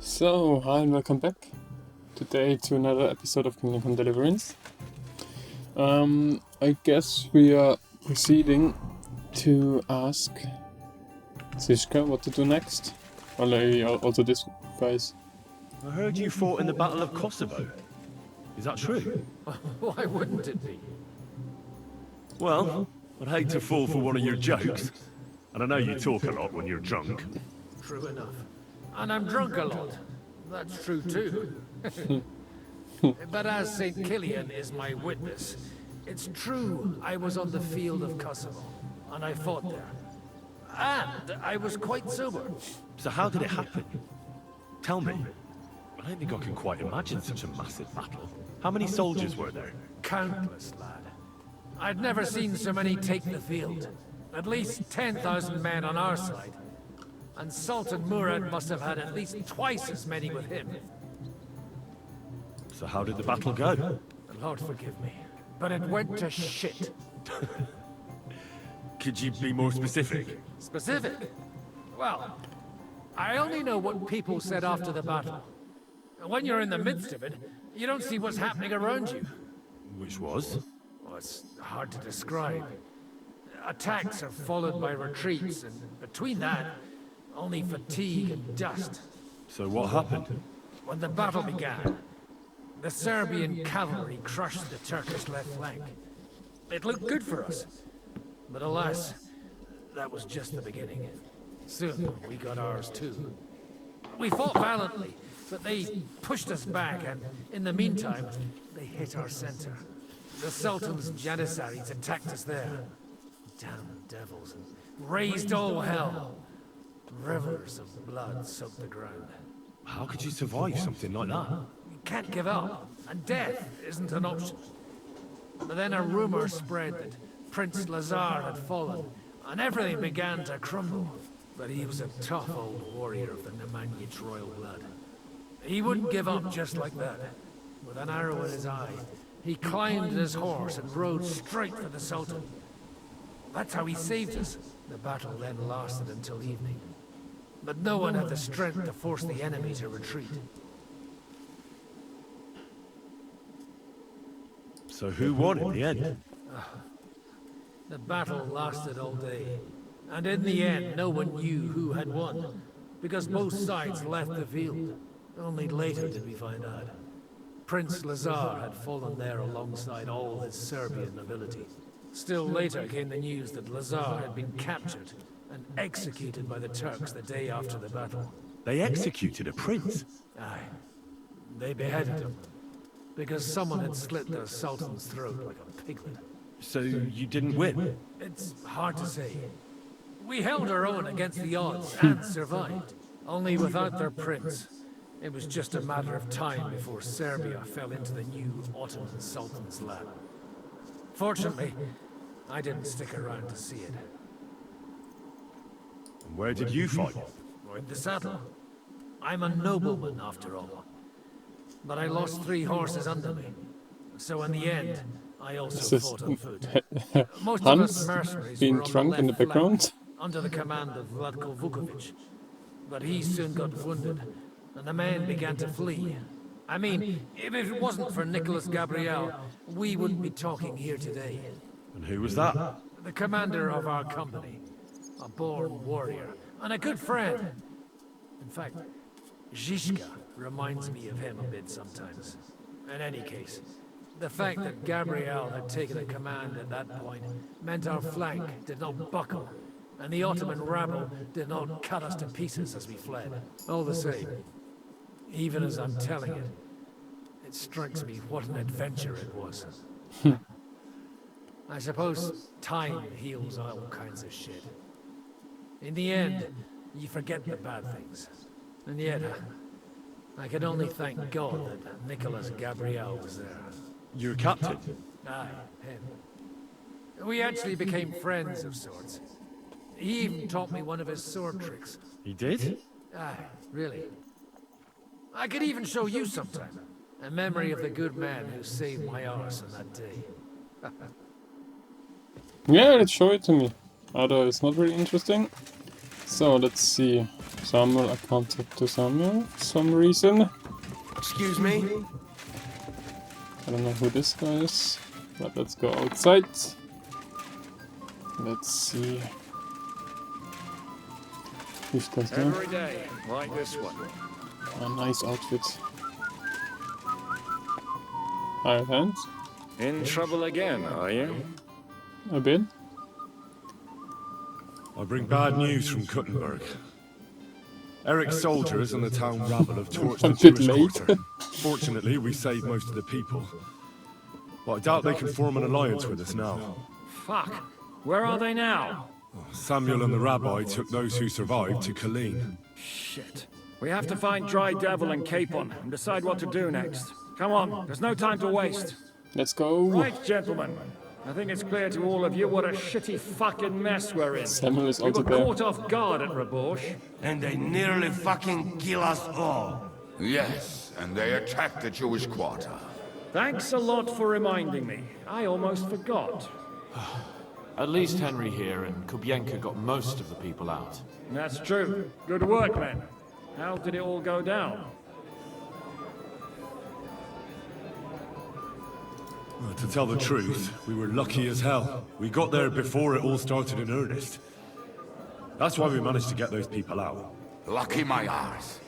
So, hi and welcome back today to another episode of Kingdom Come Deliverance. I guess we are proceeding to ask Zizka what to do next. Well, also this guys. I heard you fought in the Battle of Kosovo. Is that true? Why wouldn't it be? Well, I'd hate to fall for one of your jokes. And I know you talk a lot when you're drunk. True enough. And I'm drunk a lot. That's true too. But as St. Killian is my witness, it's true I was on the field of Kosovo, and I fought there. And I was quite sober. So how did it happen? Tell me. I don't think I can quite imagine such a massive battle. How many soldiers were there? Countless, lad. I'd never seen so many take the field. At least 10,000 men on our side. And Sultan Murad must have had at least twice as many with him. So how did the battle go? Lord forgive me, but it went to shit. Could you be more specific? Specific? Well, I only know what people said after the battle. When you're in the midst of it, you don't see what's happening around you. Which was? Well, it's hard to describe. Attacks are followed by retreats, and between that, only fatigue and dust. So what happened? When the battle began, the Serbian cavalry crushed the Turkish left flank. It looked good for us. But alas, that was just the beginning. Soon, we got ours too. We fought valiantly, but they pushed us back, and in the meantime, they hit our center. The Sultan's Janissaries attacked us there. Damn devils, and raised all hell. Rivers of blood soaked the ground. How could you survive something like that? You can't give up, and death isn't an option. But then a rumor spread that Prince Lazar had fallen, and everything began to crumble. But he was a tough old warrior of the Nemanjic royal blood. He wouldn't give up just like that. With an arrow in his eye, he climbed his horse and rode straight for the Sultan. That's how he saved us. The battle then lasted until evening. But no one had the strength to force the enemy to retreat. So who won in the end? The battle lasted all day. And in the end, no one knew who had won. Because both sides left the field. Only later did we find out. Prince Lazar had fallen there alongside all his Serbian nobility. Still later came the news that Lazar had been captured and executed by the Turks the day after the battle. They executed a prince? Aye. They beheaded him. Because someone had slit the Sultan's throat like a piglet. So you didn't win? It's hard to say. We held our own against the odds and survived. Only without their prince. It was just a matter of time before Serbia fell into the new Ottoman Sultan's lap. Fortunately, I didn't stick around to see it. And where did you fight? In the saddle. I'm a nobleman, after all. But I lost 3 horses under me. So in the end, I also fought on foot. Most of us mercenaries being were on drunk in the left background. flank, under the command of Vladko Vukovic. But he soon got wounded, and the men began to flee. I mean, if it wasn't for Nicholas Gabriel, we wouldn't be talking here today. And who was that? The commander of our company. A born warrior, and a good friend. In fact, Zizka reminds me of him a bit sometimes. In any case, the fact that Gabriel had taken the command at that point meant our flank did not buckle, and the Ottoman rabble did not cut us to pieces as we fled. All the same, even as I'm telling it, it strikes me what an adventure it was. I suppose time heals all kinds of shit. In the end, you forget the bad things. And yet, I can only thank God that Nicholas Gabriel was there. Your captain? Aye, him. We actually became friends of sorts. He even taught me one of his sword tricks. He did? Aye, really. I could even show you sometime. A memory of the good man who saved my arse on that day. Yeah, let's show it to me. Although it's not really interesting. So let's see. Samuel, I can't talk to Samuel for some reason. Excuse me? I don't know who this guy is, but let's go outside. Let's see. This guy's there. Every day, like this one. A nice outfit. Hi, hands. In trouble again, are you? A bit. I bring bad news from Kuttenberg. Eric's soldiers and the town rabble have torched A the bit Jewish late. quarter. Fortunately, we saved most of the people. But I doubt they can form an alliance with us now. Fuck. Where are they now? Samuel and the rabbi took those who survived to Colleen. Shit. We have to find Dry Devil and Capon and decide what to do next. Come on, there's no time to waste. Let's go. Right, gentlemen. I think it's clear to all of you what a shitty fucking mess we're in. Samuel is We also were there. caught off guard at Rabosh. And they nearly fucking kill us all. Yes, and they attacked the Jewish quarter. Thanks a lot for reminding me. I almost forgot. At least Henry here and Kubienka got most of the people out. That's true. Good work, men. How did it all go down? To tell the truth, we were lucky as hell. We got there before it all started in earnest. That's why we managed to get those people out. Lucky my arse.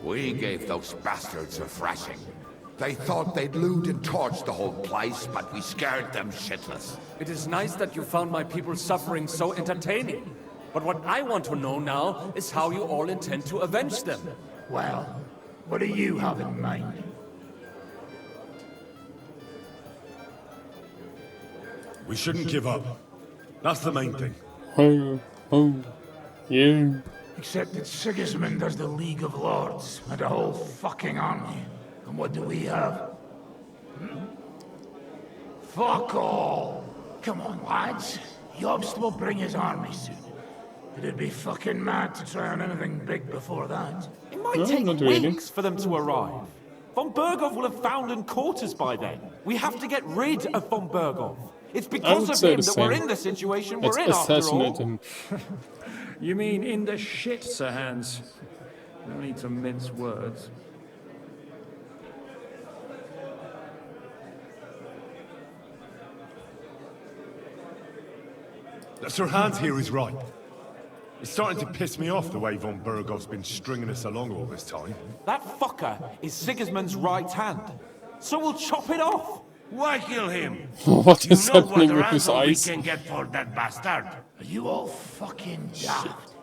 We gave those bastards a thrashing. They thought they'd loot and torch the whole place, but we scared them shitless. It is nice that you found my people's suffering so entertaining. But what I want to know now is how you all intend to avenge them. Well, what do you have in mind? We shouldn't give up. That's the main thing. Oh, yeah. Except that Sigismund has the League of Lords and a whole fucking army. And what do we have? Fuck all! Come on, lads. Jobst will bring his army soon. It'd be fucking mad to try on anything big before that. It might No, take not really. weeks for them to arrive. Von Bergov will have found and caught us by then. We have to get rid of Von Bergov. It's because would of say him the that we're same. in the situation Let's we're in after assassinate all. him. You mean in the shit, Sir Hans? No need to mince words. Sir Hans here is right. It's starting to piss me off the way Von Bergov's been stringing us along all this time. That fucker is Sigismund's right hand. So we'll chop it off. Why kill him? What You is know what happening with his ransom we eyes? can get for that bastard. Are you all fucking daft?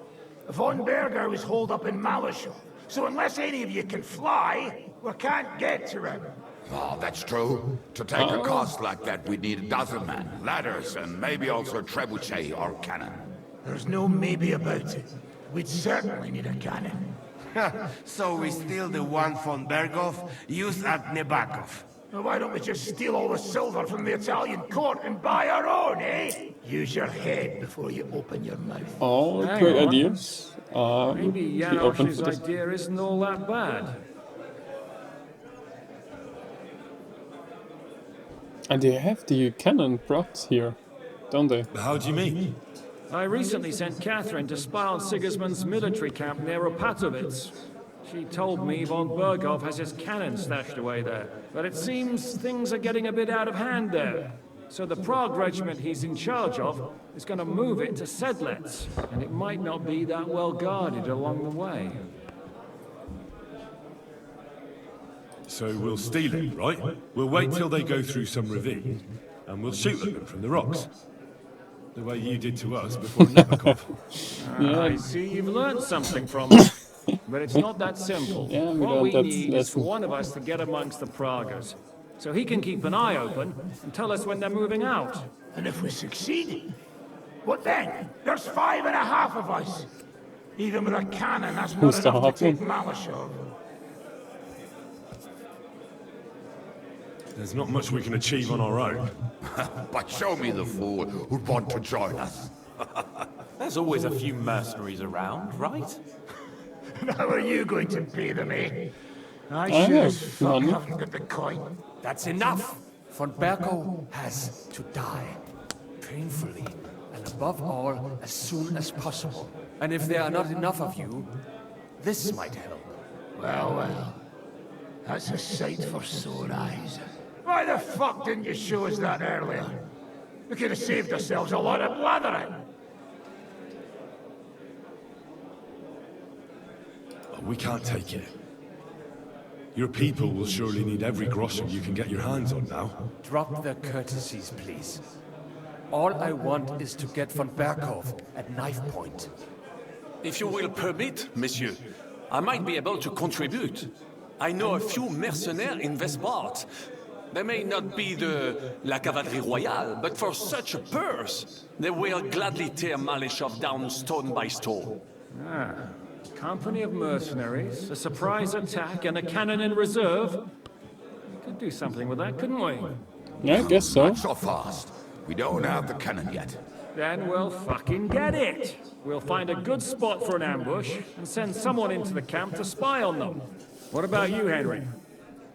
Von Berger was holed up in Malishal, so unless any of you can fly, we can't get to him. Oh, that's true. To take a cost like that, we'd need a dozen men, ladders, and maybe also a trebuchet or cannon. There's no maybe about it. We'd certainly need a cannon. So we steal the one von Bergov used at Nebakov. Now why don't we just steal all the silver from the Italian court and buy our own, eh? Use your head before you open your mouth. All Hang great on. ideas. Maybe Be open Janosch's for this. idea isn't all that bad. And they have the cannon brought here, don't they? How do you mean? I recently sent Katherine to spy on Sigismund's military camp near Opatovitz. She told me Von Bergov has his cannon stashed away there. But it seems things are getting a bit out of hand there. So the Prague regiment he's in charge of is going to move it to Sedlec, and it might not be that well guarded along the way. So we'll steal it, right? We'll wait till they go through some ravine, and we'll shoot at them from the rocks. The way you did to us before Nebakov. I see you've learned something from it. But it's not that simple. Yeah, we what learned we that need is for lesson. one of us to get amongst the Praguers, so he can keep an eye open and tell us when they're moving out. And if we succeed, what then? There's 5.5 of us. Even with a cannon, that's not Who's the enough to take Hartman? Malishov. There's not much we can achieve on our own. But show me the fool who'd want to join us. There's always a few mercenaries around, right? How are you going to pay them, eh? I I sure have as fuck money. haven't got the coin. That's enough. Von Bergov has to die. Painfully. And above all, as soon as possible. And if there are not enough of you, this might help. Well, well. That's a sight for sore eyes. Why the fuck didn't you show us that earlier? We could have saved ourselves a lot of blathering. We can't take it. Your people will surely need every groschen you can get your hands on now. Drop their courtesies, please. All I want is to get von Berghoff at knife point. If you will permit, monsieur, I might be able to contribute. I know a few mercenaires in Westport. They may not be la cavalerie royale, but for such a purse, they will gladly tear Malishov down stone by stone. Ah, company of mercenaries, a surprise attack, and a cannon in reserve. We could do something with that, couldn't we? Yeah, I guess so. Not so fast. We don't have the cannon yet. Then we'll fucking get it. We'll find a good spot for an ambush and send someone into the camp to spy on them. What about you, Henry?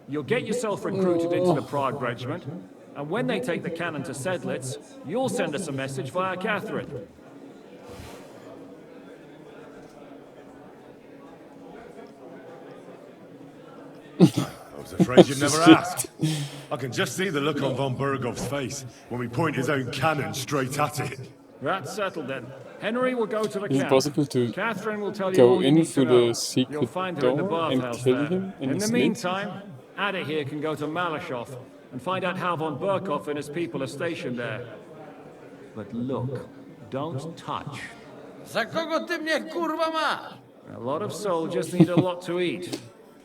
You'll get yourself recruited into the Prague regiment, and when they take the cannon to Sedlitz, you'll send us a message via Katherine. I was afraid you'd never ask. I can just see the look on von Bergov's face when we point his own cannon straight at it. That's settled then. Henry will go to the Is it camp. possible to Catherine will tell you go all you in need to through know. the secret You'll find her in the door and bathhouse kill there. him in In his the sleep? meantime, Ada here can go to Malishov and find out how von Berkov and his people are stationed there. But look, don't touch. Za kogo ty mnie kurwa masz? A lot of soldiers need a lot to eat.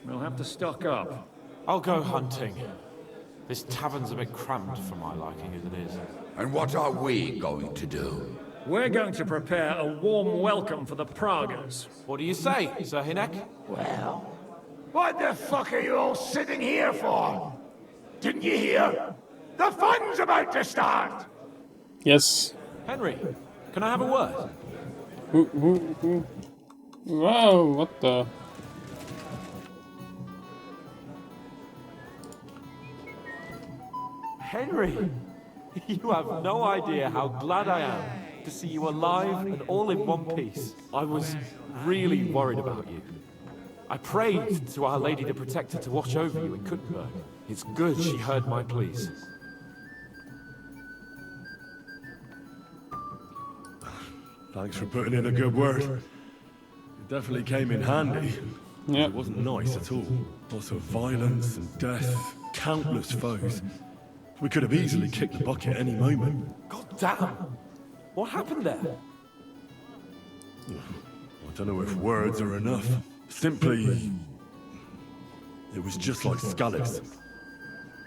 We'll have to stock up. I'll go hunting. This tavern's a bit cramped for my liking as it is. And what are we going to do? We're going to prepare a warm welcome for the Praguers. What do you say, Sir Hinek? Well, what the fuck are you all sitting here for? Didn't you hear? The fun's about to start! Yes. Henry, can I have a word? Who? Wow, what the? Henry, you have no idea how glad I am to see you alive and all in one piece. I was really worried about you. I prayed to Our Lady the Protector to watch over you in Kuttenberg. It's good she heard my pleas. Thanks for putting in a good word. It definitely came in handy. Yeah. It wasn't nice at all. Lots of violence and death, countless foes. We could have easily kicked the bucket any moment. God damn! What happened there? I don't know if words are enough. Simply, it was just like Scallops.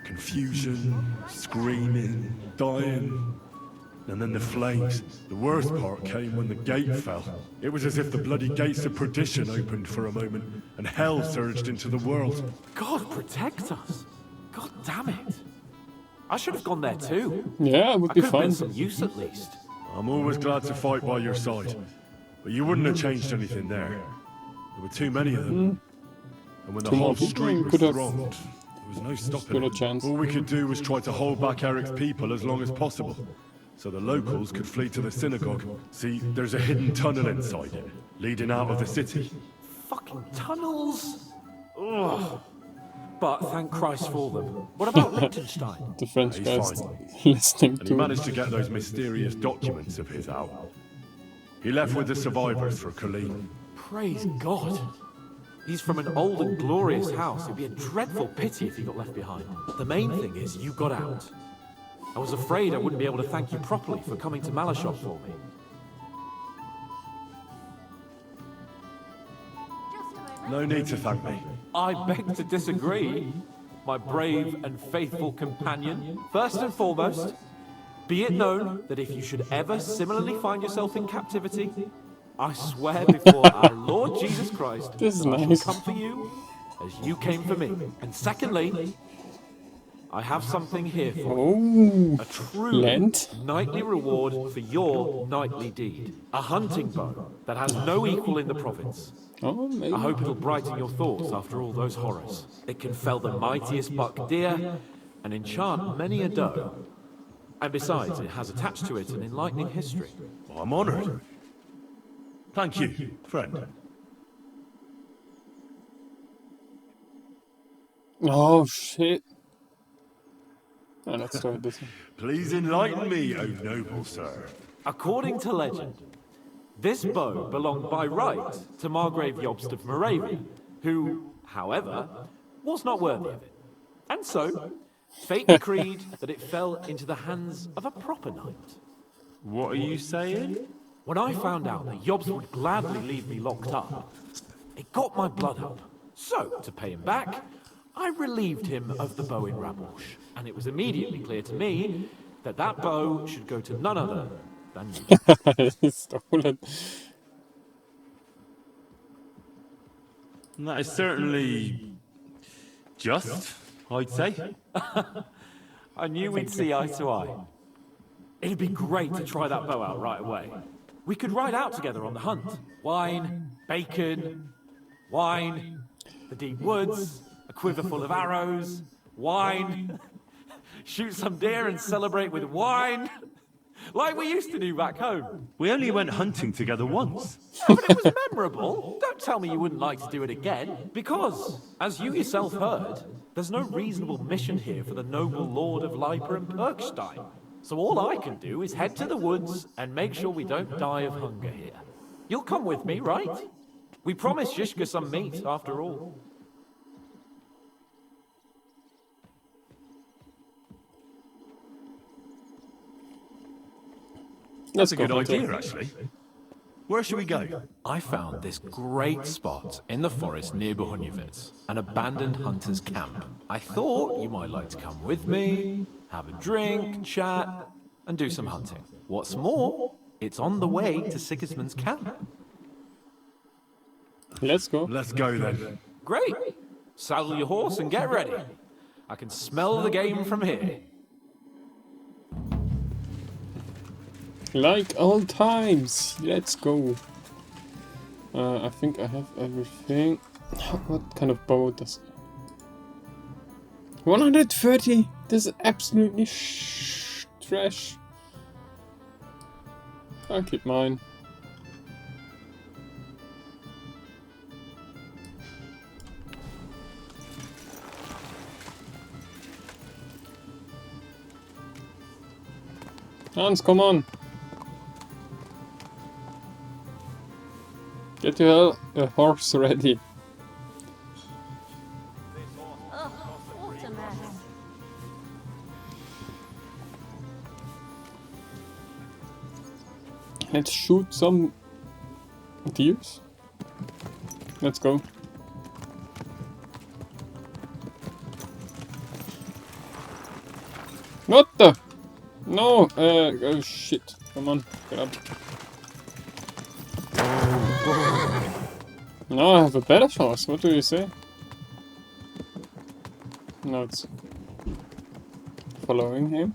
Confusion, screaming, dying, and then the flames. The worst part came when the gate fell. It was as if the bloody gates of perdition opened for a moment, and hell surged into the world. God protect us! God damn it! I should have gone there too. Yeah, it would I be could have been fun. some use at least. I'm always glad to fight by your side, but you wouldn't have changed anything there. There were too many of them. And when the Too whole more people, street you was could have thronged, there was no stopping stood a it. chance. All we could do was try to hold back Eric's people as long as possible, so the locals could flee to the synagogue. See, there's a hidden tunnel inside it, leading out of the city. Fucking tunnels! Ugh. But thank Christ for them. What about Liechtenstein? The French He's guys fine. listening And he to managed to get those mysterious documents of his out. He left with the survivors for Colleen. Praise God. He's from an old and glorious house. It'd be a dreadful pity if he got left behind. The main thing is you got out. I was afraid I wouldn't be able to thank you properly for coming to Malishov for me. No need to thank me. I beg to disagree, my brave and faithful companion. First and foremost, be it known that if you should ever similarly find yourself in captivity, I swear before our Lord Jesus Christ This is that I shall nice. come for you as you came for me. And secondly, I have something here for you. Oh, A true Lent? knightly reward for your knightly deed. A hunting bow that has no equal in the province. Oh, maybe. I hope it'll brighten your thoughts after all those horrors. It can fell the mightiest buck deer and enchant many a doe. And besides, it has attached to it an enlightening history. I'm honored. Thank you, friend. Oh shit. Oh, let's start this one. Please enlighten me, O noble sir. According to legend, this bow belonged by right to Margrave Jobst of Moravia, who, however, was not worthy of it. And so, fate decreed that it fell into the hands of a proper knight. What are you saying? When I found out that Jobst would gladly leave me locked up, it got my blood up. So, to pay him back, I relieved him of the bow in Rabosh, and it was immediately clear to me that that bow should go to none other than you. He stole it. That is certainly just, I'd say. I knew we'd see eye to eye. It'd be great to try that bow out right away. We could ride out together on the hunt. Wine, bacon, wine, the deep woods, a quiver full of arrows, wine, shoot some deer and celebrate with wine, like we used to do back home. We only went hunting together once. Yeah, but it was memorable. Don't tell me you wouldn't like to do it again, because, as you yourself heard, there's no reasonable mission here for the noble lord of Leiper and Perkstein. So all I can do is head to the woods and make sure we don't die of hunger here. You'll come with me, right? We promised Zizka some meat, after all. That's a good idea, actually. Where should we go? I found this great spot in the forest near Bohunjevitz, an abandoned hunter's camp. I thought you might like to come with me, have a drink, chat, and do some hunting. What's more, it's on the way to Sigismund's camp. Let's go. Let's go then. Great! Saddle your horse and get ready. I can smell the game from here. Like old times. Let's go. I think I have everything. What kind of bow does... 130? This is absolutely trash. I'll keep mine. Hans, come on! Get your horse ready. Oh, what a mess. Let's shoot some deers. Let's go. What the? No! Oh shit. Come on, get up. No, I have a better horse. What do you say? No, it's following him.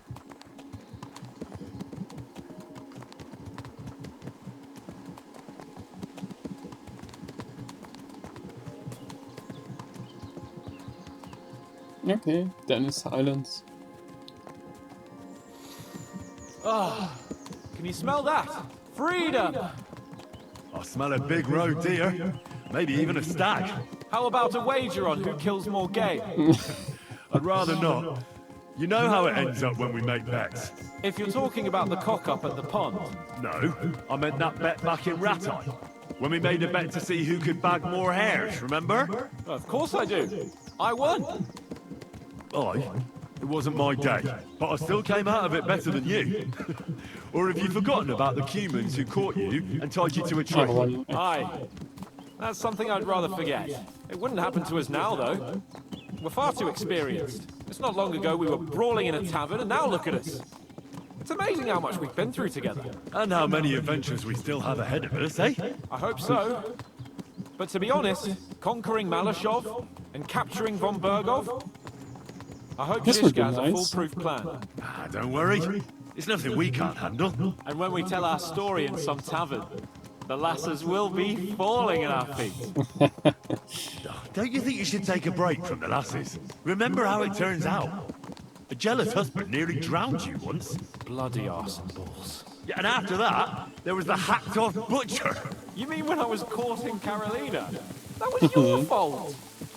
Okay, then it's silence. Ah, can you smell that? Freedom! I smell a big roe deer. Maybe even a stag. How about a wager on who kills more game? I'd rather not. You know how it ends up when we make bets. If you're talking about the cock-up at the pond. No, I meant that bet back in Ratai. When we made a bet to see who could bag more hares, remember? Of course I do. I won. It wasn't my day, but I still came out of it better than you. Or have you forgotten about the humans who caught you and tied you to a tree? Aye. That's something I'd rather forget. It wouldn't happen to us now, though. We're far too experienced. It's not long ago we were brawling in a tavern, and now look at us. It's amazing how much we've been through together. And how many adventures we still have ahead of us, eh? I hope so. But to be honest, conquering Malashov and capturing von Bergov, I hope Zizka has a foolproof plan. Don't worry. It's nothing we can't handle. And when we tell our story in some tavern, the lasses will be falling at our feet. Don't you think you should take a break from the lasses? Remember how it turns out. A jealous husband nearly drowned you once. Bloody arse and balls. Yeah, and after that, there was the hacked-off butcher. You mean when I was courting Carolina? That was your fault.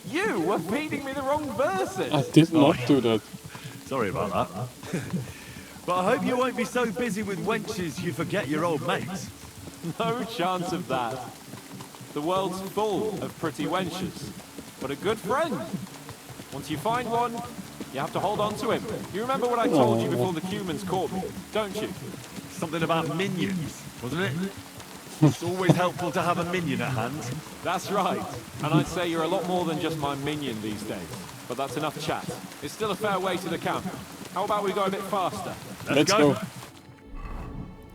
You were feeding me the wrong verses. I did not do that. Sorry about that. But I hope you won't be so busy with wenches you forget your old mates. No chance of that. The world's full of pretty wenches, but a good friend. Once you find one, you have to hold on to him. You remember what I told you before the humans caught me, don't you? Something about minions, wasn't it? It's always helpful to have a minion at hand. That's right. And I'd say you're a lot more than just my minion these days. But that's enough chat. It's still a fair way to the camp. How about we go a bit faster? Let's go.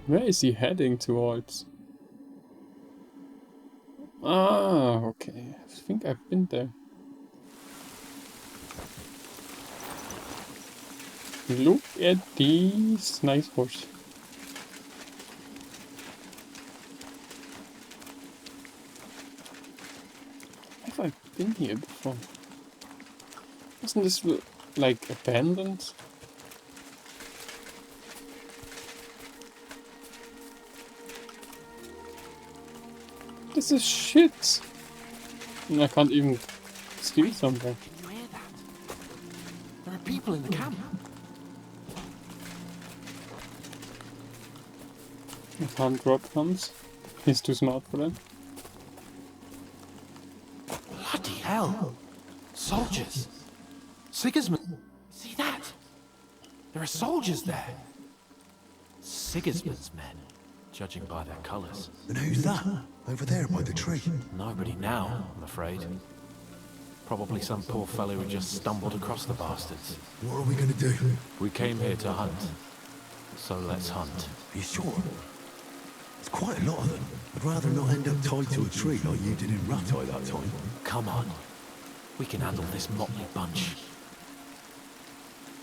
Where is he heading towards? Ah, okay. I think I've been there. Look at these nice horse. Have I been here before? Isn't this like abandoned? This is shit! And I can't even steal something. Can you hear that? There are people in the camp. I can't drop guns. He's too smart for that. Bloody hell! Soldiers! Sigismund! See that? There are soldiers there! Sigismund's men, judging by their colours. And who's that? Over there by the tree? Nobody now, I'm afraid. Probably some poor fellow who just stumbled across the bastards. What are we gonna do? We came here to hunt. So let's hunt. Are you sure? There's quite a lot of them. I'd rather not end up tied to a tree like you did in Ratai that time. Come on. We can handle this motley bunch.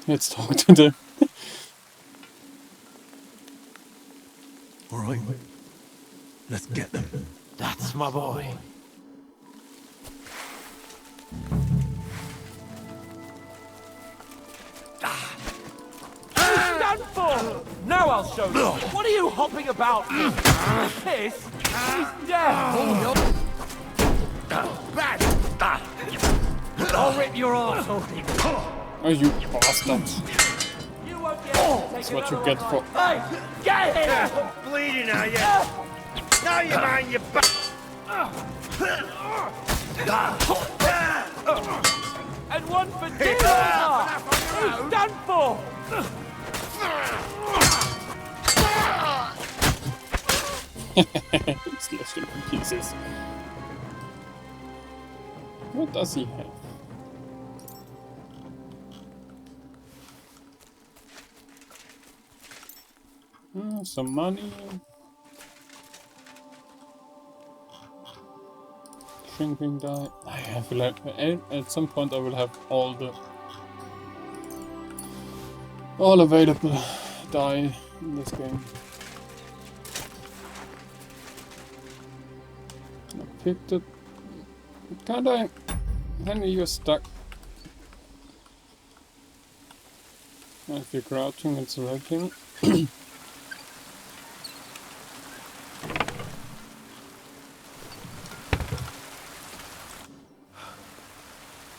Let's talk to them. Alright. Let's get them. That's my boy. Stand for! Now I'll show you. What are you hopping about? This is death. I'll rip your arse off. Oh, you bastards. You won't get it. That's what you get for... Hey, get here! Bleeding, are you? Now you mind your And one for dinner! Who's done for? Slashed him in pieces. What does he have? Some money. Shrinking die. I have like at some point I will have all available die in this game. I picked it. Can't I? Henry, you're stuck. If you're crouching and selecting.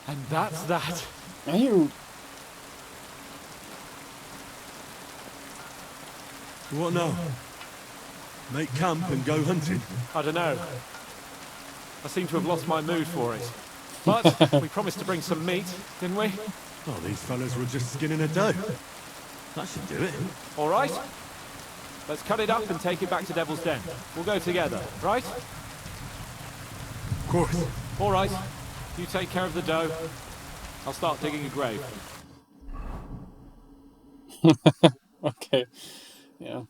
And that's that. Are you? What now? Make camp and go hunting? I don't know. I seem to have lost my mood for it. But we promised to bring some meat, didn't we? Oh, these fellas were just skinning a doe. That should do it. All right. Let's cut it up and take it back to Devil's Den. We'll go together, right? Of course. All right. You take care of the dough. I'll start digging a grave. Okay. Yeah.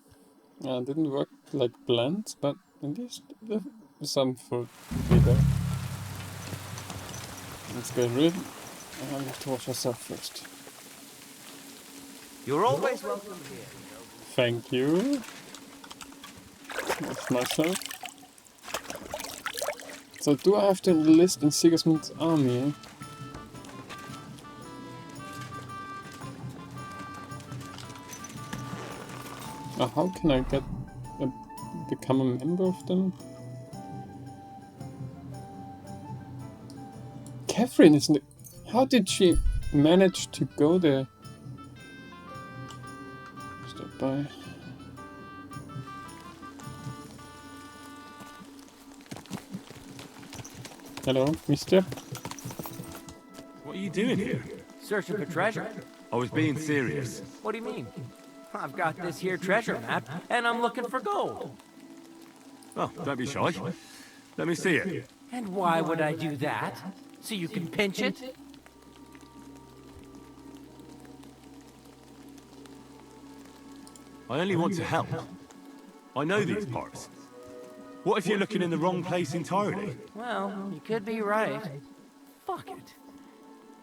Didn't work like planned, but at least some food be there. Let's get rid. I have to wash myself first. You're always welcome here. Thank you. Wash myself. So do I have to enlist in Sigismund's army? How can I become a member of them? Katherine isn't it? How did she manage to go there? Stop by. Hello, mister. What are you doing here? Searching for treasure. I was being serious. What do you mean? I've got this here treasure map, and I'm looking for gold. Oh, don't be shy. Let me see it. And why would I do that? So you can pinch it? I only want to help. I know these parts. What if you're looking in the wrong place entirely? Well, you could be right. Fuck it.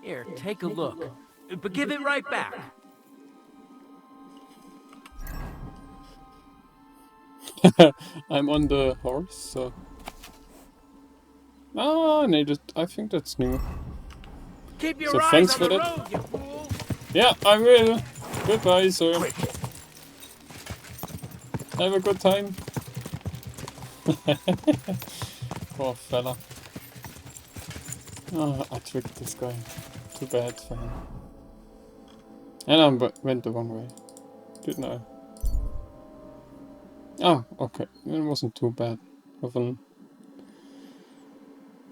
Here, take a look. But give it right back. I'm on the horse, so... Ah, no, I think that's new. Keep your So eyes thanks on for the that. road, you fool! Yeah, I will. Goodbye, sir. Have a good time. Poor fella. Oh, I tricked this guy. Too bad for him. And I went the wrong way. Didn't I? Oh, okay. It wasn't too bad of an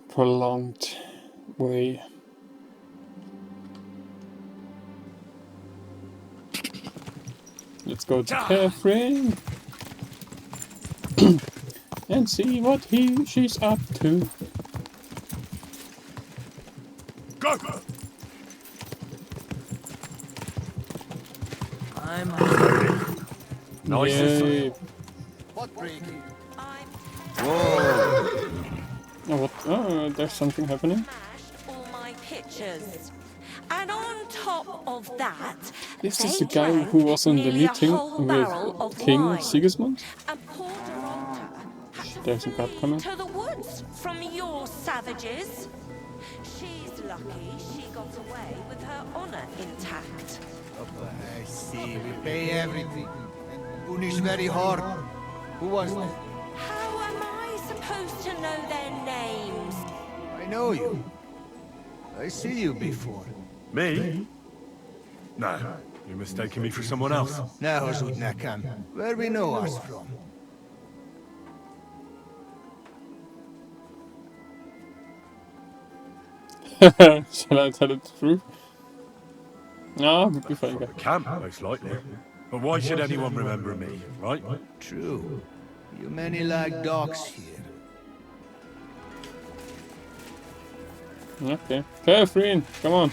prolonged way. Let's go to Katherine and see what she's up to. Go! I'm Nice. Yay. What breaking? Oh, what? Oh, there's something happening. All my pictures. And on top of that, This is they the guy drank who was in the nearly a meeting whole barrel with of King wine. Sigismund. And poor Dorota had to There's a bad flee comment. to the woods from your savages. She's lucky she got away with her honor intact. I see. We pay everything. And punish very hard. Who was that? How am I supposed to know their names? I know you. I see you before. Me? No, you're mistaking me for someone else. Now, Zudnakan, where we know us from. Shall I tell the truth? No, we'll be fine. From the camp, most likely. But why should anyone remember me, right? True. You many like dogs here. Okay. Katherine, come on.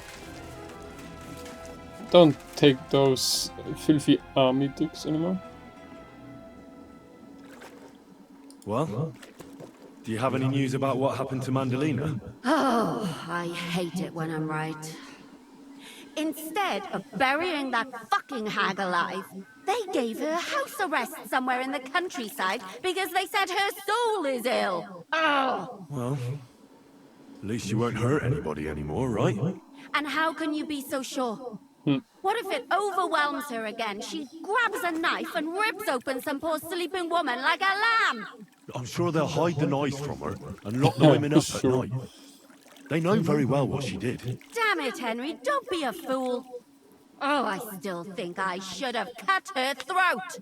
Don't take those filthy army dicks anymore. Well, do you have any news about what happened to Mandalina? Oh, I hate it when I'm right. Instead of burying that fucking hag alive, they gave her house arrest somewhere in the countryside because they said her soul is ill. Oh! Well, at least you won't hurt anybody anymore, right? And how can you be so sure? What if it overwhelms her again? She grabs a knife and rips open some poor sleeping woman like a lamb! I'm sure they'll hide the knives from her and lock the women up at night. They know very well what she did. Damn it, Henry, don't be a fool. Oh, I still think I should have cut her throat.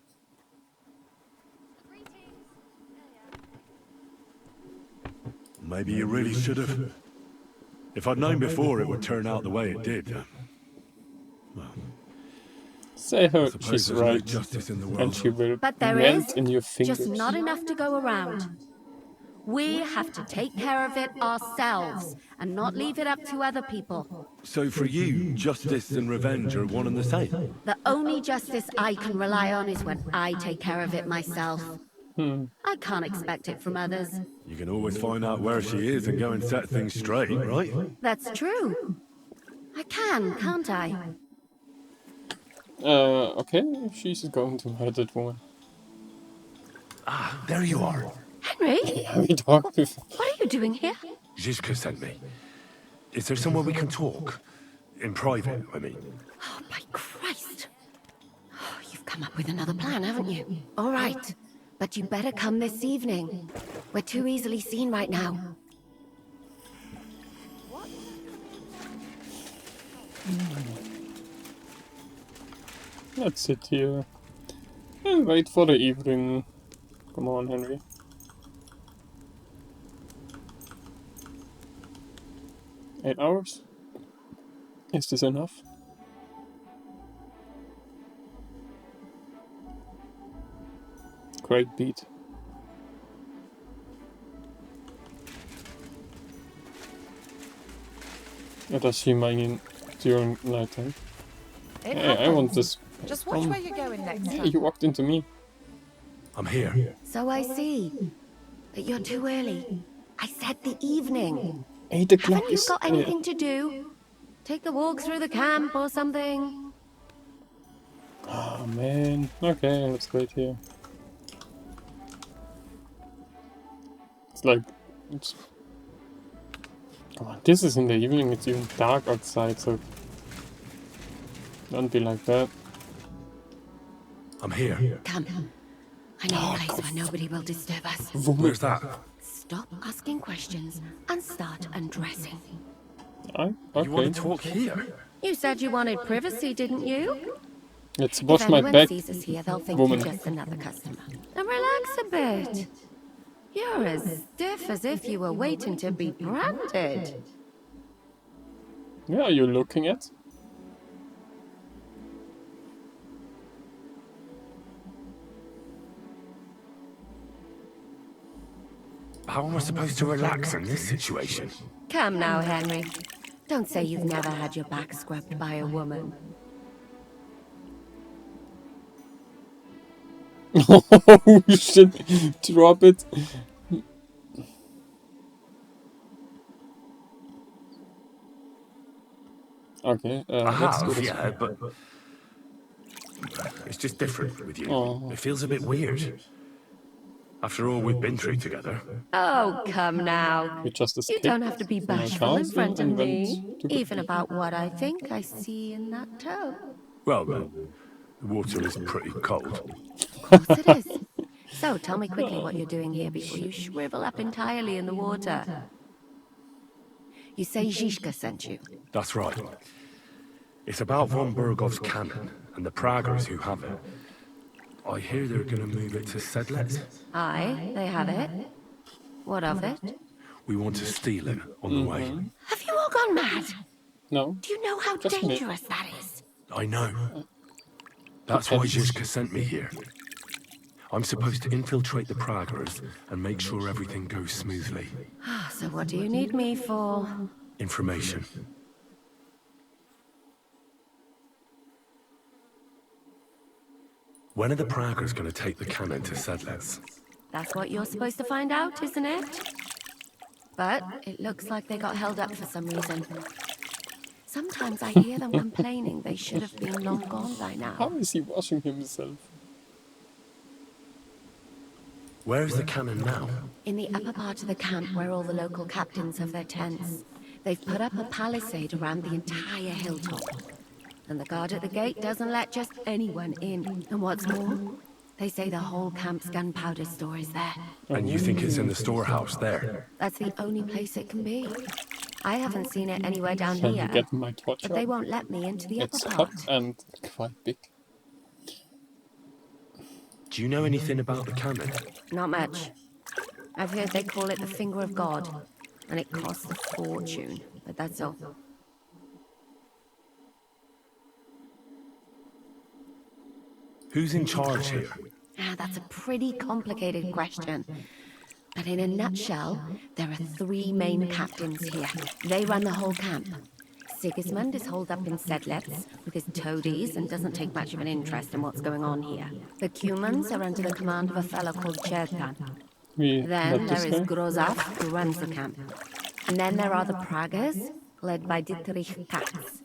Maybe you really should have. If I'd known before it would turn out the way it did, well... Say her suppose she's there's no right, justice in the and world. she will But there melt is, in your fingers. just not enough to go around. We have to take care of it ourselves, and not leave it up to other people. So for you, justice and revenge are one and the same? The only justice I can rely on is when I take care of it myself. I can't expect it from others. You can always find out where she is and go and set things straight, right? That's true. I can, can't I? Okay, she's going to hurt that woman. Ah, there you are. Henry? We talked before. What are you doing here? Zizka sent me. Is there somewhere we can talk? In private, I mean. Oh, by Christ. Oh, you've come up with another plan, haven't you? All right. But you better come this evening. We're too easily seen right now. Let's sit here and wait for the evening. Come on, Henry. Eight hours? Is this enough? Great beat. What does she mean during nighttime? Hey, I want this. Just watch where you're going next Hey, time. you walked into me. I'm here. So I see. But you're too early. I said the evening. 8 o'clock Haven't you is... got anything to do? Take a walk through the camp or something? Oh man. Okay, let's wait here. It's like... Come on, this is in the evening, it's even dark outside, so... Don't be like that. I'm here. Come. I know a place where nobody will disturb us. Where's that? Stop asking questions and start undressing. Okay. You want to talk here? You said you wanted privacy, didn't you? Let's wash If my anyone back, sees us here, they'll think woman. you're just another customer. And relax a bit. You're as stiff as if you were waiting to be branded. Yeah, are you looking at? How am I supposed to relax in this situation? Come now, Henry. Don't say you've never had your back scrubbed by a woman. Oh shit! Drop it! Okay, I let's do have, this. yeah, but it's just different with you. Oh. It feels a bit weird. After all we've been through together. Oh, come now. We just You escaped don't have to be from our bashful in castle front of and me, went to... even about what I think I see in that tub. Well, the water is pretty cold. Of course it is. So tell me quickly what you're doing here before you shrivel up entirely in the water. You say Zizka sent you. That's right. It's about von Bergov's cannon and the Praggers who have it. I hear they're going to move it to Sedlec. Aye, they have it. What of it? We want to steal it on the way. Have you all gone mad? No. Do you know how Just me. dangerous that is? I know. That's why Zizka sent me here. I'm supposed to infiltrate the Praggers and make sure everything goes smoothly. So what do you need me for? Information. When are the Praggers going to take the cannon to Sedlec? That's what you're supposed to find out, isn't it? But it looks like they got held up for some reason. Sometimes I hear them complaining they should have been long gone by now. How is he washing himself? Where is the cannon now? In the upper part of the camp where all the local captains have their tents. They've put up a palisade around the entire hilltop. And the guard at the gate doesn't let just anyone in. And what's more, they say the whole camp's gunpowder store is there. And you think it's in the storehouse there? That's the only place it can be. I haven't seen it anywhere down Can you here. get my torch But out? they won't let me into the It's upper hot part. and quite big. Do you know anything about the cannon? Not much. I've heard they call it the Finger of God. And it costs a fortune. But that's all. Who's in charge here? That's a pretty complicated question. But in a nutshell, there are three main captains here. They run the whole camp. Sigismund is holed up in Sedlec with his toadies and doesn't take much of an interest in what's going on here. The Cumans are under the command of a fellow called Chertan. Then there is Grozaf, who runs the camp. And then there are the Praggers, led by Dietrich Katz.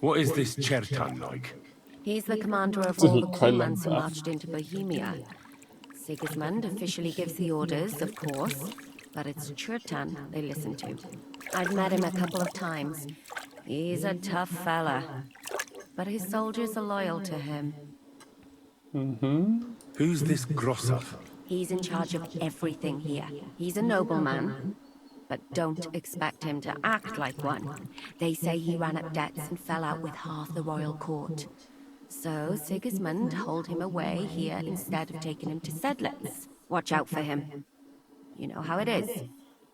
What is this Chertan like? He's the commander of all the Cumans who marched into Bohemia. Sigismund officially gives the orders, of course, but it's Chertan they listen to. I've met him a couple of times. He's a tough fella, but his soldiers are loyal to him. Who's this Grosov? He's in charge of everything here. He's a nobleman, but don't expect him to act like one. They say he ran up debts and fell out with half the royal court. So Sigismund hauled him away here instead of taking him to Sedlitz. Watch out for him. You know how it is.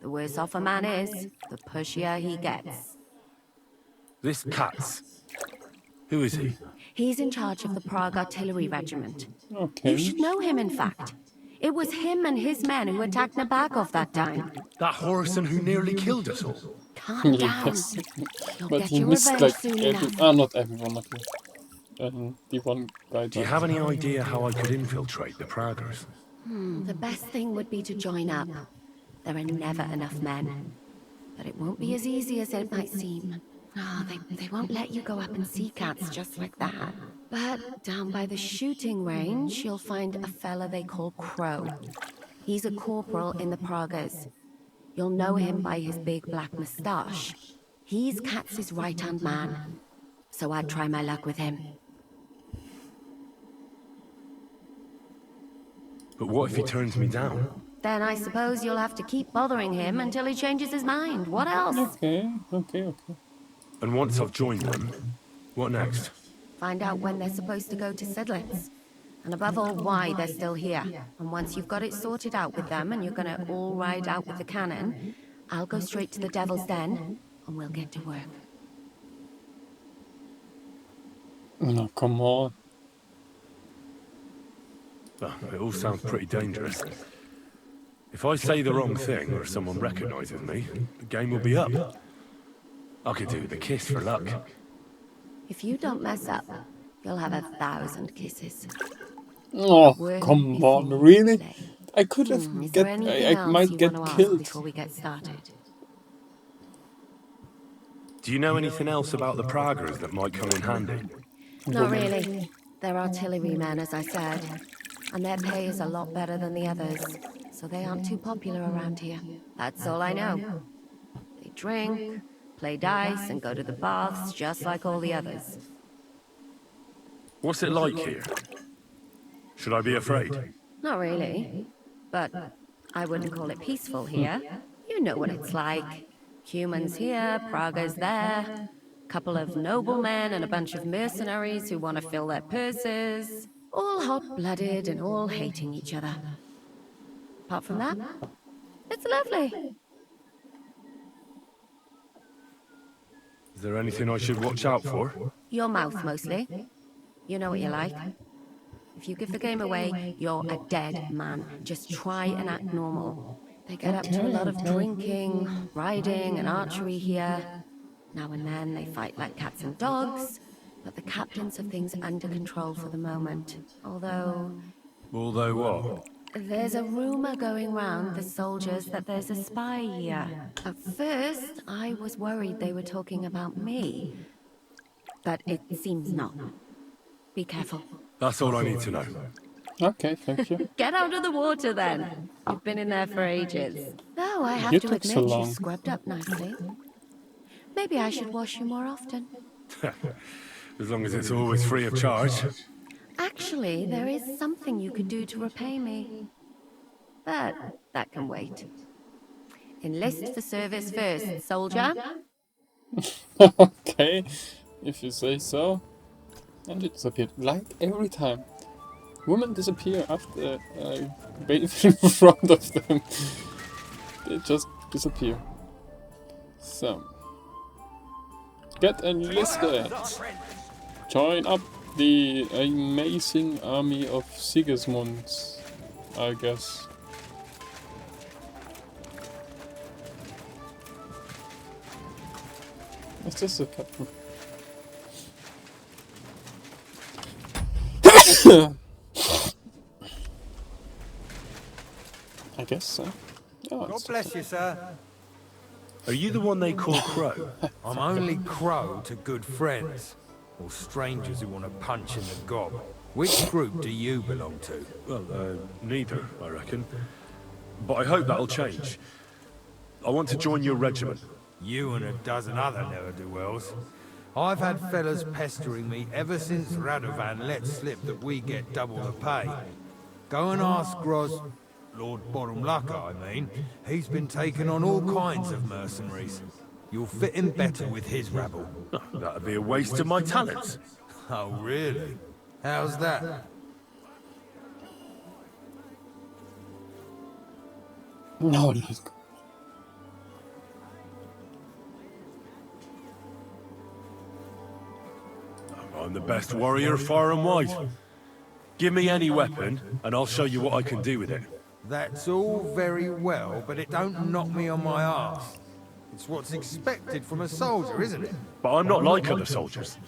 The worse off a man is, the pushier he gets. This Katz. Who is he? He's in charge of the Prague Artillery Regiment. Okay. You should know him, in fact. It was him and his men who attacked Nebakov that time. That Horace who nearly killed us all. Calm down. Yes. You'll But get he your missed revenge like soon every... enough. not everyone, okay. The one guy Do you died. have any idea how I could infiltrate the Praggers? The best thing would be to join up. There are never enough men. But it won't be as easy as it might seem. No, they won't let you go up and see cats just like that. But down by the shooting range, you'll find a fella they call Crow. He's a corporal in the Praggers. You'll know him by his big black moustache. He's Katz's right-hand man. So I'd try my luck with him. But what if he turns me down? Then I suppose you'll have to keep bothering him until he changes his mind. What else? Okay. And once I've joined them, what next? Find out when they're supposed to go to Sedlitz. And above all, why they're still here. And once you've got it sorted out with them and you're gonna all ride out with the cannon, I'll go straight to the Devil's Den and we'll get to work. No, come on. Well, it all sounds pretty dangerous. If I say the wrong thing or someone recognizes me, the game will be up. I could do the kiss for luck. If you don't mess up, you'll have 1,000 kisses. Oh, Work come before on, you really? play. I could have Is there anything I else might you get want to ask killed. before we get started? Do you know anything else about the Praggers that might come in handy? Not really. They're artillerymen, as I said. And their pay is a lot better than the others. So they aren't too popular around here. That's all I know. They drink, play dice, and go to the baths just like all the others. What's it like here? Should I be afraid? Not really. But I wouldn't call it peaceful here. You know what it's like. Humans here, Praggers there. Couple of noblemen and a bunch of mercenaries who want to fill their purses. All hot-blooded and all hating each other. Apart from that, it's lovely. Is there anything I should watch out for? Your mouth, mostly. You know what you're like. If you give the game away, you're a dead man. Just try and act normal. They get up to a lot of drinking, riding, and archery here. Now and then they fight like cats and dogs, but the captains have things under control for the moment. Although what? there's a rumor going round the soldiers that there's a spy here. At first, I was worried they were talking about me, but it seems not. Be careful. That's all I need to know. Okay, thank you. Get out of the water then. You've been in there for ages. Though I have You to took so admit you long. scrubbed up nicely. Maybe I should wash you more often. As long as it's always free of charge. Actually, there is something you could do to repay me. But that can wait. Enlist for service first, soldier. Okay, if you say so. And it disappeared, like every time. Women disappear after I bathe in front of them. They just disappear. So. Get enlisted! Join up the amazing army of Sigismund, I guess. Is this a captain? I guess so. Oh, God bless you, sir. Are you the one they call Crow? I'm only Crow to good friends, or strangers who want to punch in the gob. Which group do you belong to? Well, neither, I reckon. But I hope that'll change. I want to join your regiment. You and a dozen other ne'er-do-wells. I've had fellas pestering me ever since Radovan let slip that we get double the pay. Go and ask Gros... Lord Borumlaka, I mean. He's been taking on all kinds of mercenaries. You'll fit in better with his rabble. That'd be a waste of my talents. Oh, really? How's that? No, let's go. I'm the best warrior far and wide. Give me any weapon, and I'll show you what I can do with it. That's all very well, but it don't knock me on my arse. It's what's expected from a soldier, isn't it? But I'm not like other soldiers.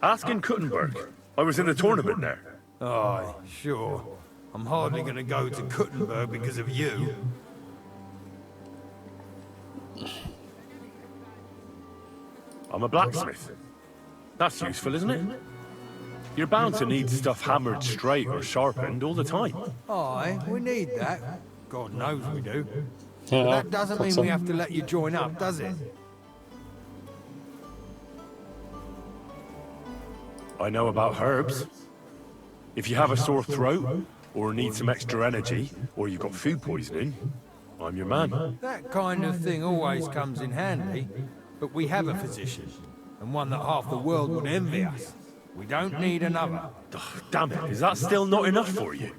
Ask in Kuttenberg. I was in the tournament there. Aye, sure. I'm hardly going to go to Kuttenberg because of you. I'm a blacksmith. That's useful, isn't it? You're bound to need stuff hammered straight or sharpened all the time. Aye, we need that. God knows we do. Yeah, But that doesn't mean we have to let you join up, does it? I know about herbs. If you have a sore throat, or need some extra energy, or you've got food poisoning, I'm your man. That kind of thing always comes in handy. But we have a physician, and one that half the world would envy us. We don't need another. Oh, damn it, is that still not enough for you?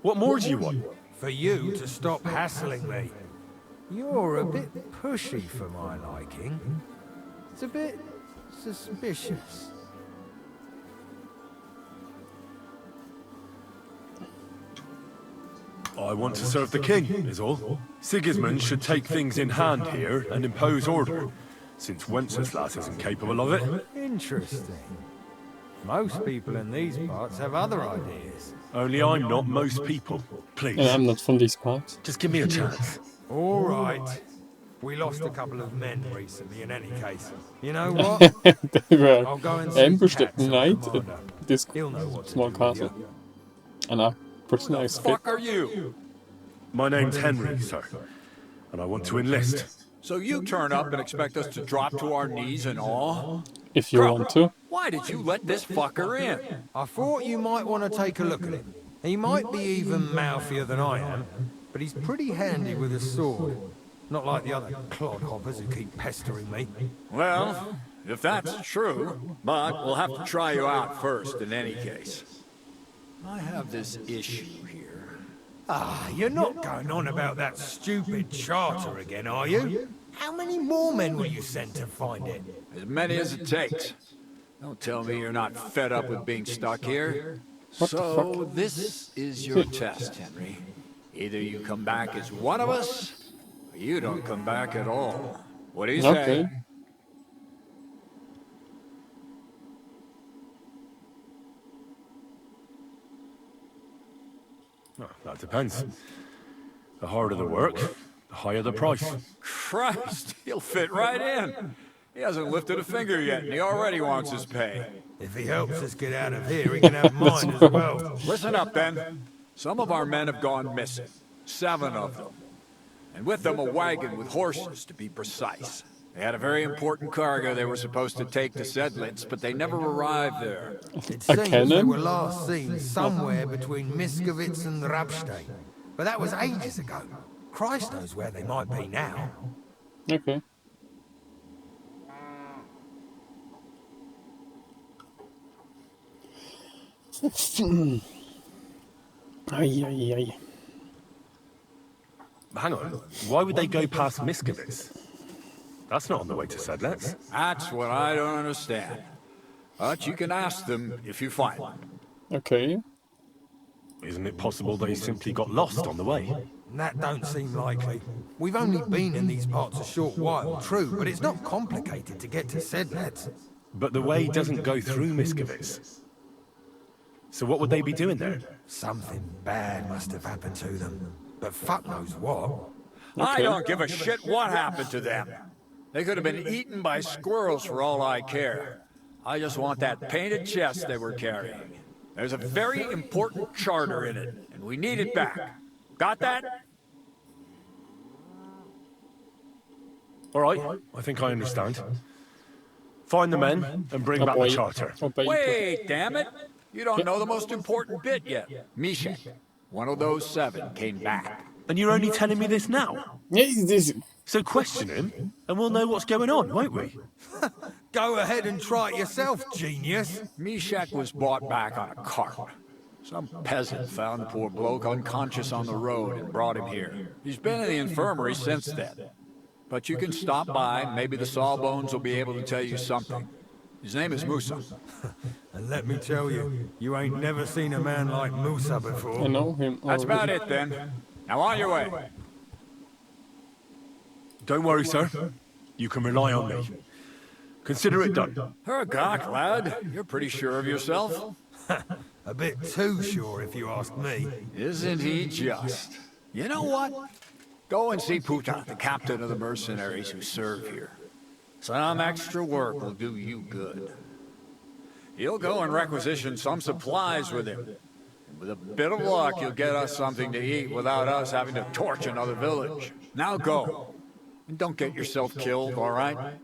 What more do you want? For you to stop hassling me. You're a bit pushy for my liking. It's a bit suspicious. I want to serve the king, is all. Sigismund should take things in hand here and impose order, since Wenceslas isn't capable of it. Interesting. Most people in these parts have other ideas. Only I'm not most people. Please. And I'm not from these parts. Just give me a chance. All right. We lost a couple of men recently in any case. You know what? They were I'll go and see ambushed at Kat's night commander. at this He'll know what to small do with castle. you. And our prisoner escaped. Fuck are you? My name's Henry, sir. And I want to enlist. So you turn up and expect us to drop to our knees in awe? If you want to. Why did you let this fucker in? I thought you might want to take a look at him. He might be even mouthier than I am, but he's pretty handy with a sword. Not like the other clodhoppers who keep pestering me. Well, if that's true, but we'll have to try you out first in any case. I have this issue here. Ah, you're not going on about that stupid charter again, are you? How many more men will you send to find it? As many as it takes. Don't tell me you're not fed up with being stuck here. So, this is your test, Henry. Either you come back as one of us, or you don't come back at all. What do you say? Okay. Well, that depends. The harder the work, the higher the price. Christ, he'll fit right in. He hasn't lifted a finger yet, and he already wants his pay. If he helps us get out of here, he can have mine as well. Listen up, then. Some of our men have gone missing. 7 of them. And with them a wagon with horses, to be precise. They had a very important cargo they were supposed to take to Sedlitz, but they never arrived there. It seems they were last seen somewhere between Miskovitz and Rabstein. But that was ages ago. Christ knows where they might be now. Okay. Ay, ay, ay. Hang on, why would they go past Miskovitz? That's not on the way to Sedlitz. That's what I don't understand. But you can ask them if you find one. Okay. Isn't it possible they simply got lost on the way? That don't seem likely. We've only been in these parts a short while, true, but it's not complicated to get to Sedlitz. But the way doesn't go through Miskovitz. So what would they be doing there? Something bad must have happened to them. But fuck knows what. I don't give a shit what happened to them. They could have been eaten by squirrels for all I care. I just want that painted chest they were carrying. There's a very important charter in it, and we need it back. Got that? All right, I think I understand. Find the men and bring back the charter. Wait, damn it! You don't know the most important bit yet. Misha. One of those 7 came back. And you're only telling me this now? Yeah, So question him, and we'll know what's going on, won't we? Go ahead and try it yourself, genius. Mishak was brought back on a cart. Some peasant found the poor bloke unconscious on the road and brought him here. He's been in the infirmary since then. But you can stop by, maybe the Sawbones will be able to tell you something. His name is Musa. And let me tell you, you ain't never seen a man like Musa before. I know him already. That's about it then. Now on your way. Don't worry, sir. You can rely on me. Consider it done. Hergach, lad. You're pretty sure of yourself. A bit too sure, if you ask me. Isn't he just? You know what? Go and see Puta, the captain of the mercenaries who serve here. Some extra work will do you good. He'll go and requisition some supplies with him. And with a bit of luck, you'll get us something to eat without us having to torch another village. Now go. And don't get yourself killed, all right?